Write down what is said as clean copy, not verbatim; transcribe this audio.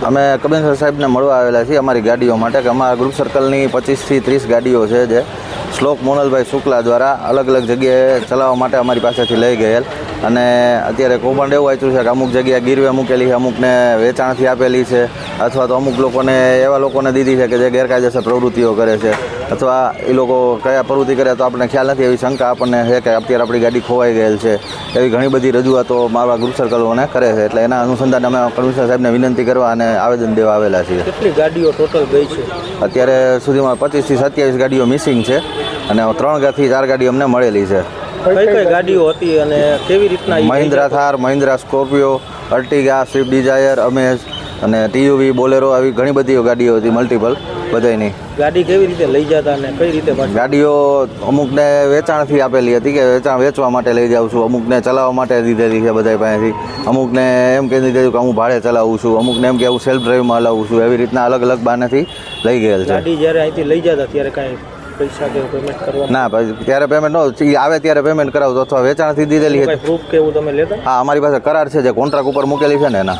અમે કમિશનર સાહેબને મળવા આવેલા છીએ અમારી ગાડીઓ માટે કે અમારા ગ્રુપ સર્કલની 25 થી 30 ગાડીઓ છે જે શ્લોક મોનલભાઈ શુક્લા દ્વારા અલગ અલગ જગ્યાએ ચલાવવા માટે અમારી પાસેથી લઈ ગયેલ અને અત્યારે કૌભાંડ એવું વાંચ્યું છે કે અમુક જગ્યાએ ગીરવે મૂકેલી છે, અમુકને વેચાણથી આપેલી છે અથવા તો અમુક લોકોને એવા લોકોને દીધી છે કે જે ગેરકાયદેસર પ્રવૃત્તિઓ કરે છે અથવા એ લોકો કયા પ્રવૃત્તિ કરે તો આપણને ખ્યાલ નથી. એવી શંકા આપણને છે કે અત્યારે આપણી ગાડી ખોવાઈ ગયેલ છે. એવી ઘણી બધી રજૂઆતો મારા ગ્રુપ સર્કલોને કરે છે. એટલે એના અનુસંધાને અમે કમિશનર સાહેબને વિનંતી કરવા અને આવેદન દેવા આવેલા છીએ. કેટલી ગાડીઓ ટોટલ ગઈ છે? અત્યારે સુધીમાં 25 થી 27 ગાડીઓ મિસિંગ છે અને 3 થી 4 ગાડીઓ અમને મળેલી છે. કઈ કઈ ગાડીઓ હતી અને કેવી રીતના? Mahindra Thar, Mahindra Scorpio, Ertiga, Swift Dzire, Amaze અને ટીયુવી, બોલેરો આવી ઘણી બધી ગાડીઓ હતી મલ્ટિપલ બધાની. ગાડી કેવી રીતે લઈ જતા અને કઈ રીતે? ગાડીઓ અમુકને વેચાણથી આપેલી હતી કે વેચવા માટે લઈ જાઉં છું, અમુકને ચલાવવા માટે દીધેલી છે બધા પાસેથી, અમુકને એમ કહી દીધેલું કે હું ભાડે ચલાવું છું, અમુકને એમ કે હું સેલ્ફ ડ્રાઈવમાં હલાવું છું. એવી રીતના અલગ અલગ બાનેથી લઈ ગયેલ છે. ગાડી જ્યારે અહીંથી લઈ જતા ત્યારે કાંઈ પૈસા કે પેમેન્ટ કરવા? ના ભાઈ, ત્યારે પેમેન્ટ ન આવે ત્યારે પેમેન્ટ કરાવતો અથવા વેચાણથી દીધેલી. પ્રૂફ કે એવું તમે લેતા? હા, અમારી પાસે કરાર છે જે કોન્ટ્રાક્ટ ઉપર મૂકેલી છે ને એના.